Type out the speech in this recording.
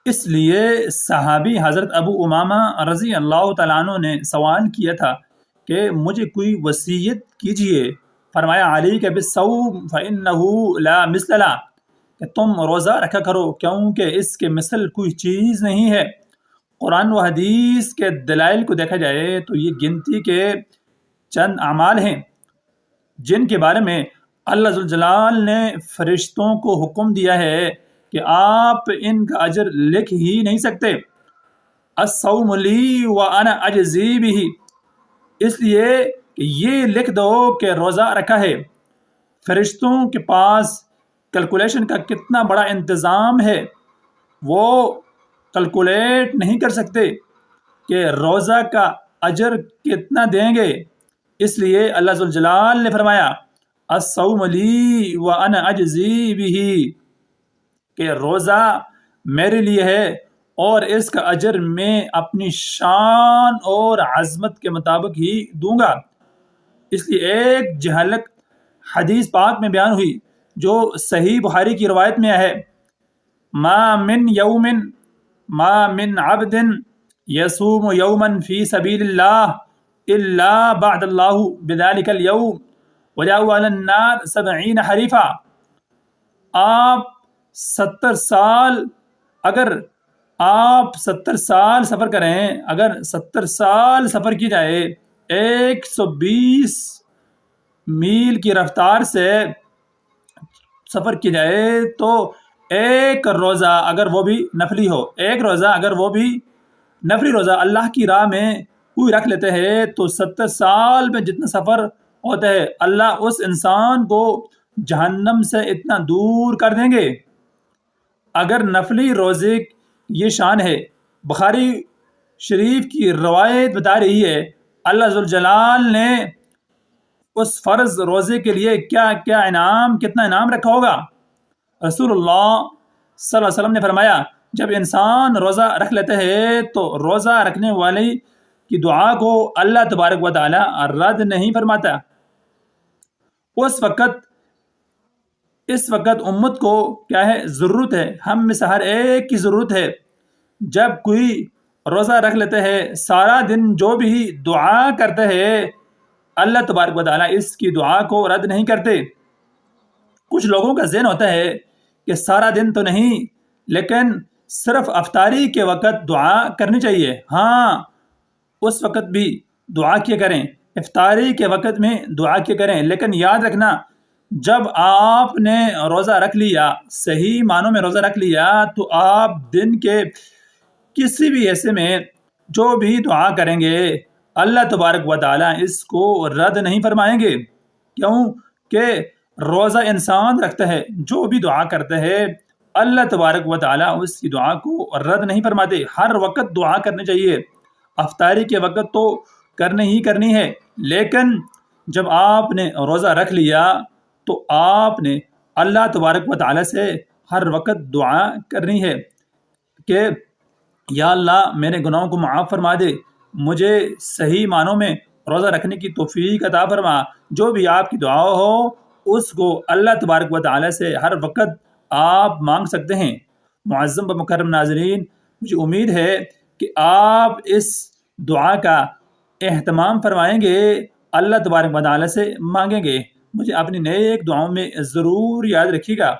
اس لیے صحابی حضرت ابو امامہ رضی اللہ تعالیٰ عنہ نے سوال کیا تھا کہ مجھے کوئی وصیت کیجیے۔ فرمایا علیک بالصوم فإنہ لا مثل له، کہ تم روزہ رکھا کرو کیونکہ اس کے مثل کوئی چیز نہیں ہے۔ قرآن و حدیث کے دلائل کو دیکھا جائے تو یہ گنتی کے چند اعمال ہیں جن کے بارے میں اللہ ذوالجلال نے فرشتوں کو حکم دیا ہے کہ آپ ان کا اجر لکھ ہی نہیں سکتے۔ الصوم لی وانا اجزی بہ، اس لیے کہ یہ لکھ دو کہ روزہ رکھا ہے۔ فرشتوں کے پاس کیلکولیشن کا کتنا بڑا انتظام ہے، وہ کیلکولیٹ نہیں کر سکتے کہ روزہ کا اجر کتنا دیں گے۔ اس لیے اللہ ذوالجلال نے فرمایا الصوم لی وانا اجزی بہ، کہ روزہ میرے لیے ہے اور اس کا اجر میں اپنی شان اور عظمت کے مطابق ہی دوں گا۔ اس لیے ایک جھلک حدیث پاک میں بیان ہوئی جو صحیح بخاری کی روایت میں ہے، ما من عبد یصوم یوما فی سبیل اللہ الا بعد اللہ بذلک اليوم وجاءوا علی النار 70 حریفا۔ آپ 70 سال سفر کریں، اگر 70 سال سفر کی جائے 120 میل کی رفتار سے سفر کی جائے تو ایک روزہ اگر وہ بھی نفلی ہو، نفلی روزہ اللہ کی راہ میں کوئی رکھ لیتے ہیں تو 70 سال میں جتنا سفر ہوتا ہے اللہ اس انسان کو جہنم سے اتنا دور کر دیں گے۔ اگر نفلی روزے یہ شان ہے، بخاری شریف کی روایت بتا رہی ہے اللہ ذوالجلال نے اس فرض روزے کے لیے کتنا انعام رکھا ہوگا۔ رسول اللہ صلی اللہ علیہ وسلم نے فرمایا جب انسان روزہ رکھ لیتے ہیں تو روزہ رکھنے والے کی دعا کو اللہ تبارک و تعالی رد نہیں فرماتا۔ اس وقت امت کو کیا ہے، ضرورت ہے، ہم میں سے ہر ایک کی ضرورت ہے، جب کوئی روزہ رکھ لیتے ہیں سارا دن جو بھی دعا کرتے ہیں اللہ تبارک و تعالی اس کی دعا کو رد نہیں کرتے۔ کچھ لوگوں کا ذہن ہوتا ہے کہ سارا دن تو نہیں لیکن صرف افطاری کے وقت دعا کرنی چاہیے۔ ہاں، اس وقت بھی دعا کیا کریں، افطاری کے وقت میں دعا کیا کریں، لیکن یاد رکھنا جب آپ نے روزہ رکھ لیا، صحیح معنوں میں روزہ رکھ لیا، تو آپ دن کے کسی بھی حصے میں جو بھی دعا کریں گے اللہ تبارک و تعالیٰ اس کو رد نہیں فرمائیں گے، کیونکہ روزہ انسان رکھتا ہے، جو بھی دعا کرتا ہے اللہ تبارک و تعالیٰ اس کی دعا کو رد نہیں فرماتے۔ ہر وقت دعا کرنی چاہیے، افطاری کے وقت تو کرنی ہے، لیکن جب آپ نے روزہ رکھ لیا تو آپ نے اللہ تبارک و تعالیٰ سے ہر وقت دعا کرنی ہے کہ یا اللہ میرے گناہوں کو معاف فرما دے، مجھے صحیح معنوں میں روزہ رکھنے کی توفیق عطا فرما۔ جو بھی آپ کی دعا ہو اس کو اللہ تبارک و تعالیٰ سے ہر وقت آپ مانگ سکتے ہیں۔ معظم و مکرم ناظرین، مجھے امید ہے کہ آپ اس دعا کا اہتمام فرمائیں گے، اللہ تبارک و تعالیٰ سے مانگیں گے۔ مجھے اپنی نیک دعاؤں میں ضرور یاد رکھیے گا۔